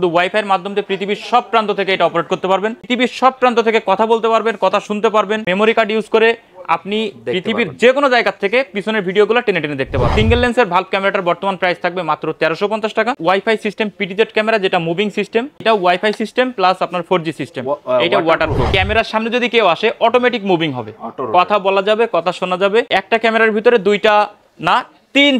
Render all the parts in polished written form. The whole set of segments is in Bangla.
শুধু ওয়াইফাই এর মাধ্যমে পৃথিবীর সব প্রান্ত থেকে এটা অপারেট করতে পারবেন। পৃথিবীর সব প্রান্ত থেকে কথা বলতে পারবেন, কথা শুনতে পারবেন। মেমোরি কার্ড ইউজ করে আপনি পৃথিবীর যে কোনো জায়গা থেকে পিছনের ভিডিওগুলো টেনে টেনে দেখতে পাবেন। সিঙ্গেল লেন্সের ভালভ ক্যামেরাটার বর্তমান প্রাইস থাকবে মাত্র 1350 টাকা। ওয়াইফাই সিস্টেম পিটিজেড ক্যামেরা, যেটা মুভিং সিস্টেম, এটা ওয়াইফাই সিস্টেম প্লাস আপনার 4G সিস্টেম, এটা ওয়াটারপ্রুফ। ক্যামেরার সামনে যদি কেউ আসে অটোমেটিক মুভিং হবে, কথা বলা যাবে, কথা শোনা যাবে। একটা ক্যামেরার ভিতরে দুইটা না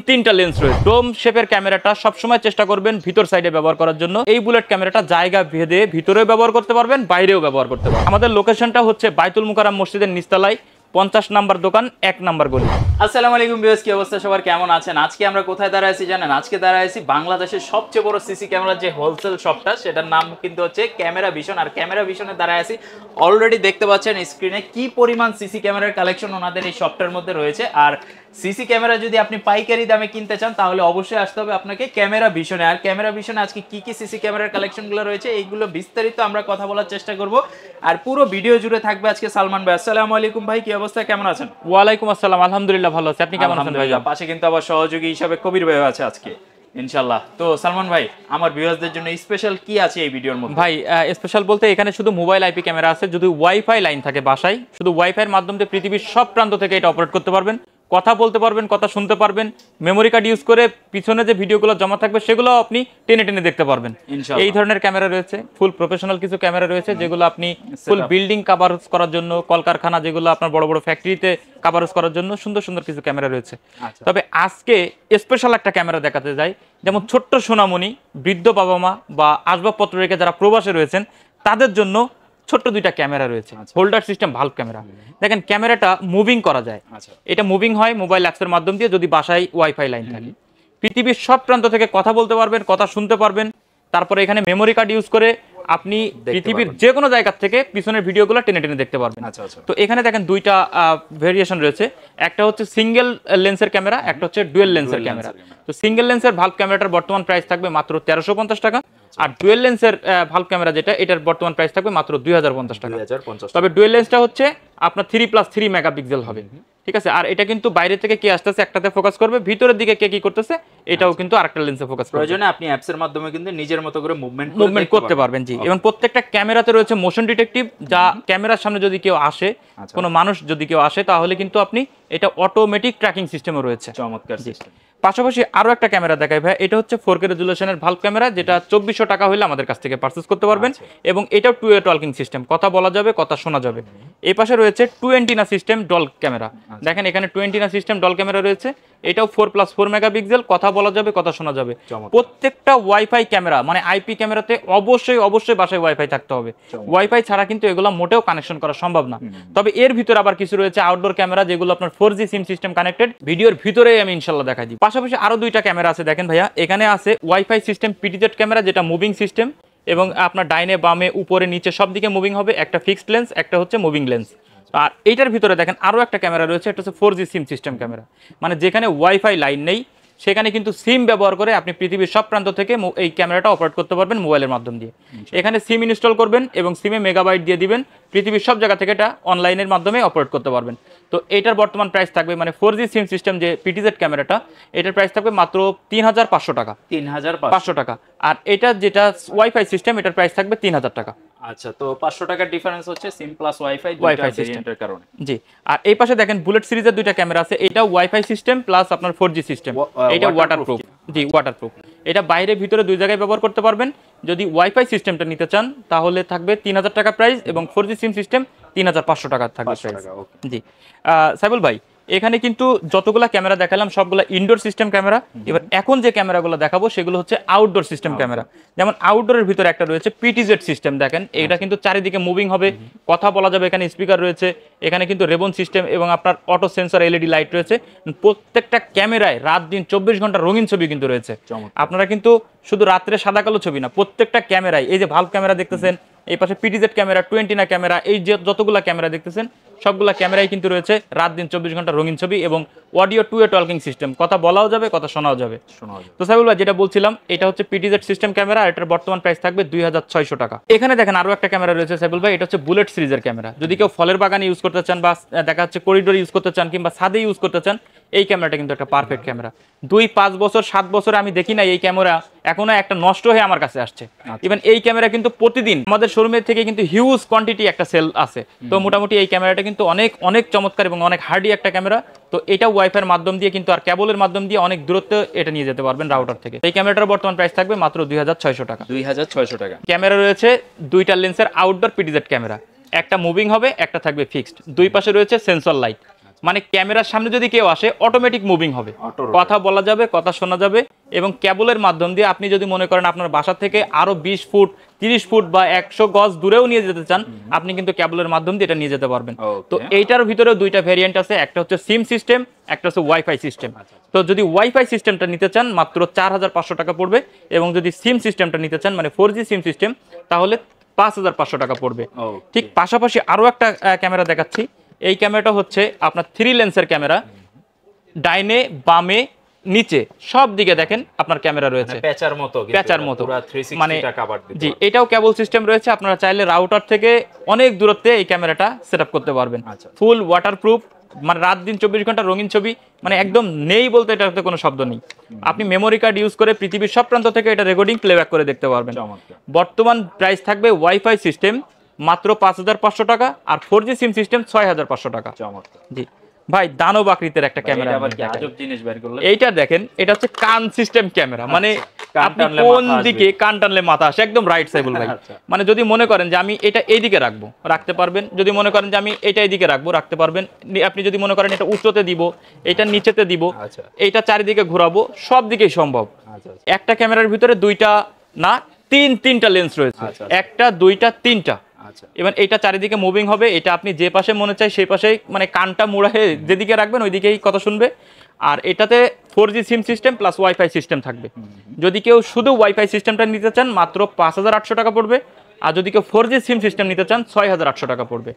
তিনটা লেন্স রয়েছে। ডোম শেপের ক্যামেরাটা সবসময় চেষ্টা করবেন ভিতর সাইডে ব্যবহার করার জন্য। এই বুলেট ক্যামেরাটা জায়গা ভেদে ভিতরেও ব্যবহার করতে পারবেন, বাইরেও ব্যবহার করতে পারবেন। আমাদের লোকেশনটা হচ্ছে বাইতুল মুকাররম মসজিদের নিচতলায় 50 নাম্বার দোকান, 1 নাম্বার গলি। আসসালামু আলাইকুম ভিউয়ার্স, কি অবস্থা সবার, কেমন আছেন? আজকে আমরা কোথায় দাঁড়ায় আছি জানেন? আজকে দাঁড়ায় আছি বাংলাদেশের সবচেয়ে বড় সিসি ক্যামেরার যে হোলসেল শপটা, সেটার নাম কিন্তু হচ্ছে ক্যামেরা ভিশন। আর ক্যামেরা ভিশনে দাঁড়ায় আছি, অলরেডি দেখতে পাচ্ছেন স্ক্রিনে কি পরিমাণ সিসি ক্যামেরার কালেকশন ওনাদের এই শপটার মধ্যে রয়েছে। আর সিসি ক্যামেরা যদি আপনি পাইকারি দামে কিনতে চান তাহলে অবশ্যই আসতে হবে আপনাকে ক্যামেরা ভিশনে। আর ক্যামেরা ভিশনে আজকে কি কি সিসি ক্যামেরার কালেকশনগুলো রয়েছে এইগুলো বিস্তারিত আমরা কথা বলার চেষ্টা করব। আর পুরো ভিডিও জুড়ে থাকবে আজকে সালমান ভাই। আসসালামু আলাইকুম ভাই, কি অবস্থা, কেমন আছেন? ওয়ালাইকুম আসসালাম, আলহামদুলিল্লাহ ভালো আছি। আপনি কেমন আছেন ভাই? পাশে কিন্তু আবার সহযোগী হিসাবে কবির ভাই আছে আজকে ইনশাআল্লাহ। তো সালমান ভাই, আমার ভিউয়ারদের জন্য স্পেশাল কি আছে এই ভিডিওর মধ্যে? ভাই স্পেশাল বলতে এখানে শুধু মোবাইল আইপি ক্যামেরা আছে। যদি ওয়াইফাই লাইন থাকে বাসায়, শুধু ওয়াইফাই এর মাধ্যমে পৃথিবীর সব প্রান্ত থেকে এটা অপারেট করতে পারবেন, কথা বলতে পারবেন, কথা শুনতে পারবেন। মেমোরি কার্ড ইউজ করে পিছনে যে ভিডিওগুলো জমা থাকবে সেগুলো আপনি টেনে টেনে দেখতে পারবেন। এই ধরনের ক্যামেরা রয়েছে, ফুল প্রফেশনাল কিছু ক্যামেরা রয়েছে যেগুলো আপনি ফুল বিল্ডিং কভারেজ করার জন্য, কলকারখানা যেগুলো আপনার বড় বড় ফ্যাক্টরিতে কভারেজ করার জন্য সুন্দর সুন্দর কিছু ক্যামেরা রয়েছে। তবে আজকে স্পেশাল একটা ক্যামেরা দেখাতে যাই, যেমন ছোট্ট সোনামণি, বৃদ্ধ বাবা মা বা আসবাবপত্র রেখে যারা প্রবাসে রয়েছেন তাদের জন্য ছোট্ট দুইটা ক্যামেরা রয়েছে, হোল্ডার সিস্টেম ভালভ ক্যামেরা। দেখেন ক্যামেরাটা মুভিং করা যায়, এটা মুভিং হয় মোবাইল অ্যাপসের মাধ্যম দিয়ে যদি বাসায় ওয়াইফাই লাইন থাকে। পৃথিবীর সব প্রান্ত থেকে কথা বলতে পারবেন, কথা শুনতে পারবেন। তারপরে এখানে মেমোরি কার্ড ইউজ করে আপনি পৃথিবীর যে কোনো জায়গা থেকে পিছনের ভিডিওগুলো টেনে টেনে দেখতে পারবেন। তো এখানে দেখেন দুইটা ভেরিয়েশন রয়েছে, একটা হচ্ছে সিঙ্গেল লেন্সের ক্যামেরা, একটা হচ্ছে ডুয়েল লেন্সের ক্যামেরা। তো সিঙ্গেল লেন্সের ভালভ ক্যামেরাটার বর্তমান প্রাইস থাকবে মাত্র 1350 টাকা। আর ডুয়েল লেন্সের ভালভ ক্যামেরা যেটা, এটার বর্তমান প্রাইস থাকবে মাত্র 2050 টাকা। তবে ডুয়েল লেন্সটা হচ্ছে আপনার 3+3 মেগাপিক্সেল হবে, ঠিক আছে। আর এটা কিন্তু বাইরে থেকে কে আসতেছে একটাতে ফোকাস করবে, ভিতরের দিকে কে কি করতেছে এটাও কিন্তু আরেকটা লেন্সে ফোকাস করবে। প্রয়োজনে আপনি অ্যাপসের মাধ্যমে কিন্তু নিজের মতো করে মুভমেন্ট করতে পারবেন। জি, এবং প্রত্যেকটা ক্যামেরাতে রয়েছে মোশন ডিটেকটিভ, যা ক্যামেরার সামনে যদি কেউ আসে, কোনো মানুষ যদি কেউ আসে, তাহলে কিন্তু আপনি এটা অটোমেটিক ট্র্যাকিং সিস্টেমও রয়েছে। চমৎকার সিস্টেম। পাশাপাশি আরো একটা ক্যামেরা দেখাই ভাই, এটা হচ্ছে 4K রেজুলেশনের ভালভ ক্যামেরা, যেটা 2400 টাকা হলে আমাদের কাছ থেকে পারচেজ করতে পারবেন। এবং এটাও 2 ওয়ে টকিং সিস্টেম, কথা বলা যাবে, কথা শোনা যাবে। এই পাশে রয়েছে 2 অ্যান্টেনা সিস্টেম ডল ক্যামেরা। দেখেন এখানে 2 অ্যান্টেনা সিস্টেম ডল ক্যামেরা রয়েছে, এটাও 4+4 মেগাপিক্সেল, কথা বলা যাবে, কথা শোনা যাবে। প্রত্যেকটা ওয়াইফাই ক্যামেরা মানে আইপি ক্যামেরাতে অবশ্যই বাসায় ওয়াইফাই থাকতে হবে। ওয়াইফাই ছাড়া কিন্তু এগুলো মোটেও কানেকশন করা সম্ভব না। তবে এর ভিতরে আবার কিছু রয়েছে আউটডোর ক্যামেরা, যেগুলো আপনার 4G সিম সিস্টেম কানেক্টেড। ভিডিওর ভিতরেই আমি ইনশাআল্লাহ দেখাই দিই। পাশাপাশি আরো দুইটা ক্যামেরা আছে, দেখেন ভাইয়া, এখানে আছে ওয়াইফাই সিস্টেম পিটিজেড ক্যামেরা, যেটা মুভিং সিস্টেম এবং আপনার ডাইনে বামে উপরে নিচে সব দিকে মুভিং হবে। একটা ফিক্সড লেন্স, একটা হচ্ছে মুভিং লেন্স। আর এইটার ভিতরে দেখেন আরো একটা ক্যামেরা রয়েছে, এটা হচ্ছে 4G সিম সিস্টেম ক্যামেরা, মানে যেখানে ওয়াইফাই লাইন নেই সেখানে কিন্তু সিম ব্যবহার করে আপনি পৃথিবীর সব প্রান্ত থেকে এই ক্যামেরাটা অপারেট করতে পারবেন মোবাইলের মাধ্যম দিয়ে। এখানে সিম ইনস্টল করবেন এবং সিমে মেগাবাইট দিয়ে দিবেন, পৃথিবীর সব জায়গা থেকে এটা অনলাইনের মাধ্যমে অপারেট করতে পারবেন। তো এটার বর্তমান প্রাইস থাকবে, মানে 4G সিম সিস্টেম যে পিটিজেড ক্যামেরাটা, এটার প্রাইস থাকবে মাত্র 3500 টাকা। 3500 টাকা। আর এটা যেটা ওয়াইফাই সিস্টেম, এটার প্রাইস থাকবে 3000 টাকা। আচ্ছা, তো 500 টাকার ডিফারেন্স হচ্ছে সিম প্লাস ওয়াইফাই সিস্টেমের কারণে। জি, আর এই পাশে দেখেন বুলেট সিরিজের দুইটা ক্যামেরা আছে, এটা ওয়াইফাই সিস্টেম প্লাস আপনার 4G সিস্টেম, এটা ওয়াটারপ্রুফ। জি, ওয়াটারপ্রুফ। এটা বাইরে ভিতরে দুই জায়গায় ব্যবহার করতে পারবেন। যদি ওয়াইফাই সিস্টেমটা নিতে চান তাহলে থাকবে 3000 টাকা প্রাইস, এবং 4G সিম সিস্টেম 3500 টাকা থাকবে প্রাইস। জি, সাইবুল ভাই, এখানে কিন্তু যতগুলা ক্যামেরা দেখালাম সবগুলা ইনডোর সিস্টেম ক্যামেরা। এবার এখন যে ক্যামেরাগুলো দেখাবো সেগুলো হচ্ছে আউটডোর সিস্টেম ক্যামেরা। যেমন আউটডোরের ভিতরে একটা রয়েছে পিটিজেড সিস্টেম, দেখেন এটা কিন্তু চারিদিকে মুভিং হবে, কথা বলা যাবে। এখানে স্পিকার রয়েছে, এখানে কিন্তু রেবন সিস্টেম এবং আপনার অটো সেন্সর এলইডি লাইট রয়েছে। প্রত্যেকটা ক্যামেরায় রাত দিন 24 ঘন্টা রঙিন ছবি কিন্তু রয়েছে। আপনারা কিন্তু শুধু রাত্রে সাদা কালো ছবি না, প্রত্যেকটা ক্যামেরায়, এই যে ভালভ ক্যামেরা দেখতেছেন, এই পাশে পিটিজেড ক্যামেরা, 2 অ্যান্টেনা ক্যামেরা, এই যে যতগুলা ক্যামেরা দেখতেছেন সবগুলা ক্যামেরাই কিন্তু রয়েছে রাত দিন 24 ঘন্টা রঙিন ছবি এবং অডিও 2 ওয়ে টকিং সিস্টেম, কথা বলাও যাবে, কথা শোনাও যাবে। তো সাইবুল ভাই, যেটা বলছিলাম, এটা হচ্ছে পিটিজেড সিস্টেম ক্যামেরা, আর এটার বর্তমান প্রাইস থাকবে 2600 টাকা। এখানে দেখেন আরো একটা ক্যামেরা রয়েছে সাইবুল ভাই, এটা হচ্ছে বুলেট সিরিজের ক্যামেরা। যদি কেউ ফলের বাগানে ইউজ করতে চান বা দেখা যাচ্ছে করিডোর ইউজ করতে চান কিংবা ছাদে ইউজ করতে চান, এই ক্যামেরাটা কিন্তু একটা পারফেক্ট ক্যামেরা। 2-5 বছর 7 বছরে আমি দেখি না এই ক্যামেরা এখনো একটা নষ্ট হয়ে আমার কাছে আসছে। ইভেন এই ক্যামেরা কিন্তু প্রতিদিন আমাদের শোরুমের থেকে কিন্তু হিউজ কোয়ান্টিটি একটা সেল আছে। তো মোটামুটি এই ক্যামেরাটা কিন্তু অনেক অনেক চমৎকার এবং অনেক হার্ডি একটা ক্যামেরা। তো এটা ওয়াইফাইয়ের মাধ্যম দিয়ে কিন্তু আর কেবলের মাধ্যম দিয়ে অনেক দূরত্ব এটা নিয়ে যেতে পারবেন রাউটার থেকে। এই ক্যামেরাটার বর্তমান প্রাইস থাকবে মাত্র 2600 টাকা। 2600 টাকা। ক্যামেরা রয়েছে দুইটা লেন্সের আউটডোর পিটিজেড ক্যামেরা, একটা মুভিং হবে, একটা থাকবে ফিক্সড। দুই পাশে রয়েছে সেন্সর লাইট, মানে ক্যামেরার সামনে যদি কেউ আসে অটোমেটিক মুভিং হবে, কথা বলা যাবে, কথা শোনা যাবে। এবং কেবলের মাধ্যম দিয়ে আপনি যদি মনে করেন আপনার বাসা থেকে আরো 20 ফুট 30 ফুট বা 100 গজ দূরেও নিয়ে যেতে চান, আপনি কিন্তু কেবলের মাধ্যম দিয়ে এটা নিয়ে যেতে পারবেন। তো এইটার ভিতরেও দুইটা ভেরিয়েন্ট আছে, একটা হচ্ছে সিম সিস্টেম, একটা হচ্ছে ওয়াইফাই সিস্টেম। তো যদি ওয়াইফাই সিস্টেমটা নিতে চান মাত্র 4500 টাকা পড়বে, এবং যদি সিম সিস্টেমটা নিতে চান মানে 4G সিম সিস্টেম তাহলে 5500 টাকা পড়বে। ঠিক পাশাপাশি আরো একটা ক্যামেরা দেখাচ্ছি। এই ক্যামেরাটা হচ্ছে আপনার 3 লেন্সের ক্যামেরা, ডাইনে বামে নিচে সব দিকে দেখেন আপনার ক্যামেরা রয়েছে, প্যাচার মতো, পুরো 360 মানে টা কভার দিতে। জি, এটাও কেবল সিস্টেম রয়েছে। আপনারা চাইলে রাউটার থেকে অনেক দূরত্বে এই ক্যামেরাটা সেটআপ করতে পারবেন। ফুল ওয়াটারপ্রুফ, মানে রাত দিন 24 ঘন্টা রঙিন ছবি, মানে একদম নেই বলতে এটাতে কোনো শব্দ নেই। আপনি মেমোরি কার্ড ইউজ করে পৃথিবীর সব প্রান্ত থেকে এটা রেকর্ডিং প্লেব্যাক করে দেখতে পারবেন। বর্তমান প্রাইস থাকবে ওয়াইফাই সিস্টেম মাত্র 5500 টাকা, আর 4G সিম সিস্টেম 6500 টাকা। জি ভাই, দানব আকৃতির একটা ক্যামেরা। এইটা দেখেন, এটা হচ্ছে কান সিস্টেম ক্যামেরা, মানে আপনি কোন দিকে কান টানলে মাথা আসে, একদম রাইট সাইবল ভাই। মানে যদি মনে করেন যে আমি এটা এইদিকে রাখবো, রাখতে পারবেন। যদি মনে করেন যে আমি এটা এইদিকে রাখবো, রাখতে পারবেন। আপনি যদি মনে করেন এটা উচ্চতে দিব, এটা নিচেতে দিব, এইটা চারিদিকে ঘোরাবো, সব দিকেই সম্ভব। একটা ক্যামেরার ভিতরে দুইটা না তিনটা লেন্স রয়েছে, একটা দুইটা তিনটা। এবং এটা চারিদিকে মুভিং হবে, এটা আপনি যে পাশে মনে চাই সেই পাশে, মানে কানটা মুড়াহে যেদিকে রাখবেন ওইদিকেই কথা শুনবে। আর এটাতে 4G সিম সিস্টেম প্লাস ওয়াইফাই সিস্টেম থাকবে। যদি কেউ শুধু ওয়াইফাই সিস্টেমটা নিতে চান মাত্র 5800 টাকা পড়বে, আর যদি কেউ 4G সিম সিস্টেম নিতে চান 6800 টাকা পড়বে।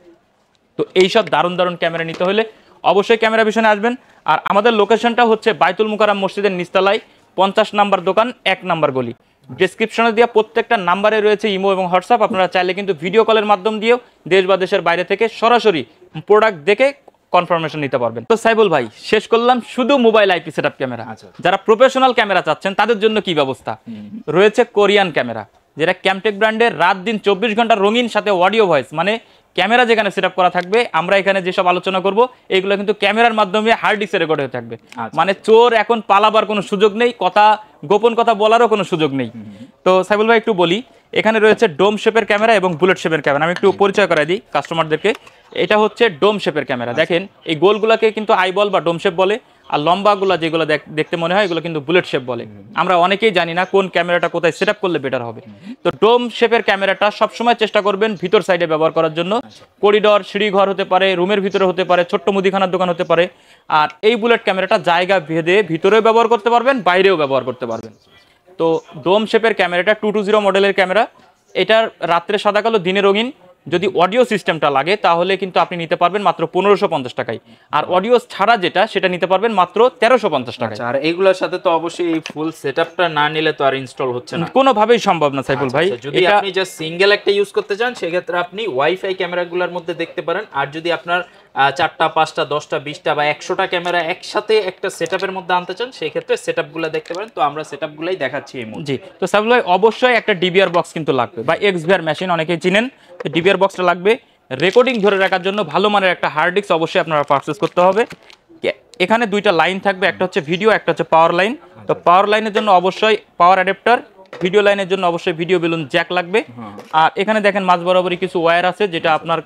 তো এইসব দারুণ দারুণ ক্যামেরা নিতে হলে অবশ্যই ক্যামেরা ভিশনে আসবেন। আর আমাদের লোকেশনটা হচ্ছে বাইতুল মুকাররম মসজিদের নিচতলায় 50 নাম্বার দোকান, 1 নাম্বার গলি। ডেসক্রিপশনে দেওয়া প্রত্যেকটা নাম্বারে রয়েছে ইমো এবং হোয়াটসঅ্যাপ। আপনারা চাইলে কিন্তু ভিডিও কলের মাধ্যম দিয়েও দেশ বা দেশের বাইরে থেকে সরাসরি প্রোডাক্ট দেখে কনফার্মেশন নিতে পারবেন। তো সাইবুল ভাই, শেষ করলাম শুধু মোবাইল আইপি সেটআপ ক্যামেরা। যারা প্রফেশনাল ক্যামেরা চাচ্ছেন তাদের জন্য কি ব্যবস্থা রয়েছে? কোরিয়ান ক্যামেরা, যেটা ক্যামটেক ব্র্যান্ডের, রাত দিন 24 ঘন্টা রঙিন, সাথে অডিও ভয়েস। মানে ক্যামেরা যেখানে সেটআপ করা থাকবে, আমরা এখানে যেসব আলোচনা করব এগুলো কিন্তু ক্যামেরার মাধ্যমে হার্ড ডিস্কে রেকর্ড হয়ে থাকবে। মানে চোর এখন পালাবার কোনো সুযোগ নেই, কথা গোপন কথা বলারও কোনো সুযোগ নেই। তো সাইবুল ভাই একটু বলি, এখানে রয়েছে ডোম শেপের ক্যামেরা এবং বুলেট শেপের ক্যামেরা। আমি একটু পরিচয় করাই দিই কাস্টমারদেরকে। এটা হচ্ছে ডোম শেপের ক্যামেরা। দেখেন এই গোলগুলাকে কিন্তু আইবল বা ডোম শেপ বলে, আর লম্বাগুলা যেগুলো দেখতে মনে হয় এগুলো কিন্তু বুলেট শেপ বলে। আমরা অনেকেই জানি না কোন ক্যামেরাটা কোথায় সেটআপ করলে বেটার হবে। তো ডোম শেপের ক্যামেরাটা সবসময় চেষ্টা করবেন ভিতর সাইডে ব্যবহার করার জন্য। করিডর, সিঁড়িঘর হতে পারে, রুমের ভিতরে হতে পারে, ছোট্ট মুদিখানার দোকান হতে পারে। আর এই বুলেট ক্যামেরাটা জায়গা ভেদে ভিতরেও ব্যবহার করতে পারবেন, বাইরেও ব্যবহার করতে পারবেন। তো ডোম শেপের ক্যামেরাটা 220 মডেলের ক্যামেরা। এটার রাত্রে সাদা কালো, দিনে রঙিন। যদি অডিও সিস্টেমটা লাগে তাহলে কিন্তু আপনি নিতে পারবেন মাত্র 1550 টাকায়, আর অডিও ছাড়া যেটা সেটা নিতে পারবেন মাত্র 1350 টাকায়। আর এইগুলোর সাথে তো অবশ্যই এই ফুল সেটআপটা না নিলে তো আর ইনস্টল হচ্ছে না, কোনোভাবেই সম্ভব না সাইফুল ভাই। যদি আপনি জাস্ট সিঙ্গেল একটা ইউজ করতে চান সেক্ষেত্রে আপনি ওয়াইফাই ক্যামেরাগুলোর মধ্যে দেখতে পারেন। আর যদি আপনার 4টা 5টা 10টা 20টা বা 100টা ক্যামেরা একসাথে একটা সেটআপের মধ্যে আনতে চান সেক্ষেত্রে সেটআপগুলো দেখতে পারেন। তো আমরা সেটআপগুলাই দেখাচ্ছি এই মুহূর্তে। জি, তো সাইফুল ভাই অবশ্যই একটা ডিবিআর বক্স কিন্তু লাগবে, বা এক্সভিআর মেশিন অনেকেই চিনেন। ডিবিআর বক্সটা লাগবে। রেকর্ডিং ধরে রাখার জন্য ভালো মানের একটা হার্ড ডিস্ক অবশ্যই আপনারা পারচেজ করতে হবে। এখানে দুইটা লাইন থাকবে, একটা হচ্ছে ভিডিও, একটা হচ্ছে পাওয়ার লাইন। তো পাওয়ার লাইনের জন্য অবশ্যই পাওয়ার অ্যাডাপ্টার, ভিডিও লাইনের জন্য অবশ্যই ভিডিও বেলুন জ্যাক লাগবে। আর এখানে দেখেন মাঝ বরাবরই কিছু ওয়্যার আছে, যেটা আপনার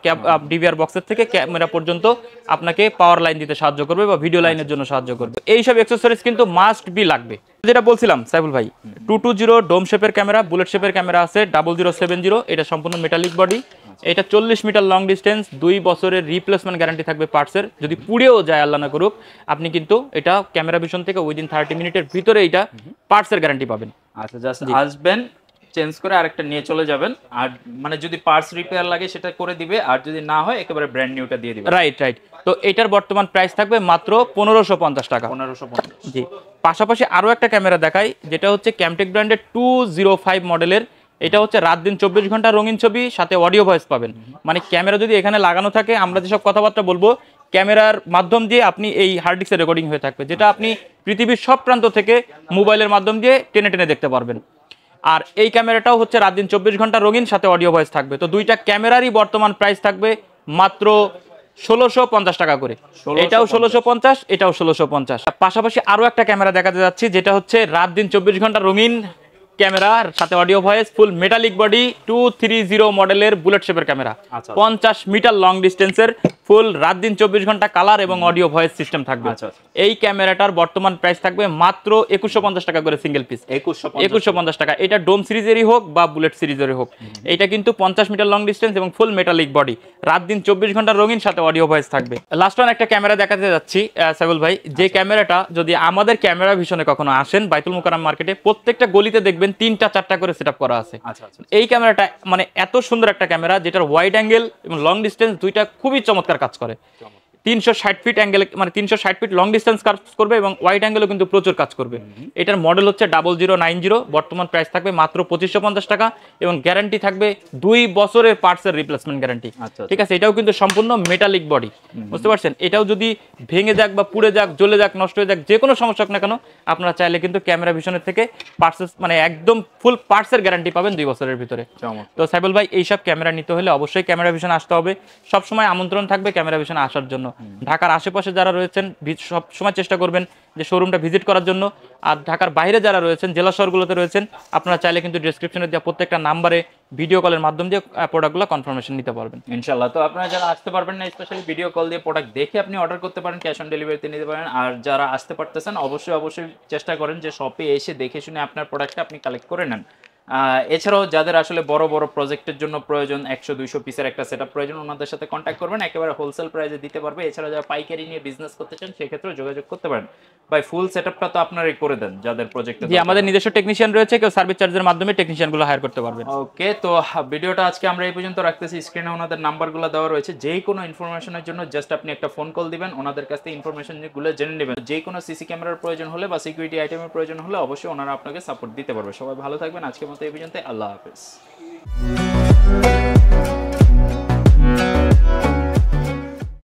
ডিভিআর বক্সের থেকে ক্যামেরা পর্যন্ত আপনাকে পাওয়ার লাইন দিতে সাহায্য করবে বা ভিডিও লাইনের জন্য সাহায্য করবে। এইসব অ্যাক্সেসরিজ কিন্তু মাস্ট বি লাগবে। যেটা বলছিলাম সাইফুল ভাই, 220 ডোম শেপের ক্যামেরা, বুলেট শেপের ক্যামেরা আছে 0070। এটা সম্পূর্ণ মেটালিক বডি। এটা 40 মিটার লং ডিস্টেন্স, 2 বছরের রিপ্লেসমেন্ট গ্যারান্টি থাকবে পার্টসের। যদি পুড়েও যায় আল্লাহ না করুক, আপনি কিন্তু এটা ক্যামেরা ভিশন থেকে উইদিন 30 মিনিটের ভিতরে এটা পার্টসের গ্যারান্টি পাবেন। আচ্ছা, জাস্ট আসবেন, চেঞ্জ করে আরেকটা নিয়ে চলে যাবেন। আর মানে যদি পার্টস রিপেয়ার লাগে সেটা করে দিবে, আর যদি না হয় একেবারে ব্র্যান্ড নিউটা দিয়ে দিবে। রাইট। তো এটার বর্তমান প্রাইস থাকবে মাত্র 1550 টাকা। 1550। জি, পাশাপাশি আরো একটা ক্যামেরা দেখাই, যেটা হচ্ছে ক্যামটেক ব্র্যান্ডের 205 মডেলের। এটা হচ্ছে রাত দিন 24 ঘন্টা রঙিন ছবি, সাথে অডিও ভয়েস পাবেন। মানে ক্যামেরা যদি এখানে লাগানো থাকে, আমরা যেসব কথাবার্তা বলবো ক্যামেরার মাধ্যম দিয়ে আপনি এই হার্ড ডিস্কের রেকর্ডিং হয়ে থাকবে, যেটা আপনি পৃথিবীর সব প্রান্ত থেকে মোবাইলের মাধ্যম দিয়ে টেনে টেনে দেখতে পারবেন। আর এই ক্যামেরাটাও হচ্ছে রাত দিন 24 ঘন্টা রঙিন, সাথে অডিও ভয়েস থাকবে। তো দুইটা ক্যামেরারই বর্তমান প্রাইস থাকবে মাত্র 1650 টাকা করে। এটাও 1650, এটাও 1650। পাশাপাশি আরো একটা ক্যামেরা দেখাতে যাচ্ছি, যেটা হচ্ছে রাত দিন 24 ঘন্টা রঙিন ক্যামেরার সাথে অডিও ভয়েস, ফুল মেটালিক বডি 230 মডেলের বুলেট শেপের ক্যামেরা, 50 মিটার লং ডিস্টেন্সের, ফুল রাত দিন 24 ঘন্টা কালার এবং অডিও ভয়েস সিস্টেম থাকবে। এই ক্যামেরাটার বর্তমান প্রাইস থাকবে মাত্র 2150 টাকা করে সিঙ্গেল পিস, 2150 টাকা। এটা ডোম সিরিজেরই হোক বা বুলেট সিরিজেরই হোক, এটা কিন্তু 50 মিটার লং ডিস্টেন্স এবং ফুল মেটালিক বডি, রাত দিন 24 ঘন্টা রঙিন, সাথে অডিও ভয়েস থাকবে। লাস্ট ওয়ান একটা ক্যামেরা দেখাতে যাচ্ছি সাইফুল ভাই, যে ক্যামেরাটা যদি আমাদের ক্যামেরা ভিশনে কখনো আসেন বাইতুল মোকাররম মার্কেটে, প্রত্যেকটা গলিতে দেখবেন 3টা 4টা করে সেটআপ করা আছে। এই ক্যামেরাটা মানে এত সুন্দর একটা ক্যামেরা, যেটার ওয়াইড অ্যাঙ্গেল এবং লং ডিস্টেন্স দুইটা খুবই চমৎকার কাজ করে। 360 ফিট অ্যাঙ্গেল, মানে 360 ফিট লং ডিস্টেন্স কাজ করবে এবং ওয়াইড অ্যাঙ্গেলও কিন্তু প্রচুর কাজ করবে। এটার মডেল হচ্ছে 0090, বর্তমান প্রাইস থাকবে মাত্র 2550 টাকা এবং গ্যারান্টি থাকবে 2 বছরের পার্টসের রিপ্লেসমেন্ট গ্যারান্টি। ঠিক আছে, এটাও কিন্তু সম্পূর্ণ মেটালিক বডি, বুঝতে পারছেন? এটাও যদি ভেঙে যাক বা পুড়ে যাক, জ্বলে যাক, নষ্ট হয়ে যাক, যে কোনো সমস্যা হোক না কেন, আপনারা চাইলে কিন্তু ক্যামেরা ভিশনের থেকে পার্টসেস মানে একদম ফুল পার্টসের গ্যারান্টি পাবেন 2 বছরের ভিতরে। তো সাইফুল ভাই, এইসব ক্যামেরা নিতে হলে অবশ্যই ক্যামেরা ভিশন আসতে হবে। সবসময় আমন্ত্রণ থাকবে ক্যামেরা ভিশনে আসার জন্য। ঢাকার আশেপাশে যারা রয়েছেন সব সময় চেষ্টা করবেন যে শোরুমটা ভিজিট করার জন্য। আর ঢাকার বাইরে যারা রয়েছেন, জেলা শহরগুলোতে রয়েছেন, আপনারা চাইলে কিন্তু ডেসক্রিপশনে দেওয়া প্রত্যেকটা নাম্বারে ভিডিও কলের মাধ্যম দিয়ে প্রোডাক্টগুলো কনফার্মেশন নিতে পারবেন ইনশাআল্লাহ। তো আপনারা যারা আসতে পারবেন না, স্পেশালি ভিডিও কল দিয়ে প্রোডাক্ট দেখে আপনি অর্ডার করতে পারেন, ক্যাশ অন ডেলিভারিতে নিতে পারেন। আর যারা আসতে পারতেছেন অবশ্যই চেষ্টা করেন যে শপে এসে দেখে শুনে আপনার প্রোডাক্টটা আপনি কালেক্ট করে নেন। এছাড়াও যাদের আসলে বড় বড় প্রজেক্টের জন্য প্রয়োজন, 100-200 পিসের একটা সেটআপ প্রয়োজন, ওনাদের সাথে কন্ট্যাক্ট করবেন, একেবারে হোলসেল প্রাইসে দিতে পারবে। এছাড়া যারা পাইকারি নিয়ে বিজনেস করতে চান সেক্ষেত্রেও যোগাযোগ করতে পারেন। ভাই, ফুল সেটআপটা তো আপনারাই করে দেন যাদের প্রজেক্টে। জি, আমাদের নিজস্ব টেকনিশিয়ান রয়েছে, কেউ সার্ভিস চার্জের মাধ্যমে টেকনিশিয়ানগুলো হায়ার করতে পারবেন। ওকে, তো ভিডিওটা আজকে আমরা এই পর্যন্ত রাখতেছি। স্ক্রিনে ওনাদের নাম্বারগুলো দেওয়া রয়েছে, যে কোনো ইনফরমেশনের জন্য জাস্ট আপনি একটা ফোন কল দিবেন, ওনাদের কাছ থেকে ইনফরমেশনগুলো জেনে নেবেন। যে কোনো সিসি ক্যামেরার প্রয়োজন হলে বা সিকিউরিটি আইটেমের প্রয়োজন হলে অবশ্যই ওনারা আপনাকে সাপোর্ট দিতে পারবে। সবাই ভালো থাকবেন, আজকের মতো এই পর্যন্ত, আল্লাহ হাফেজ।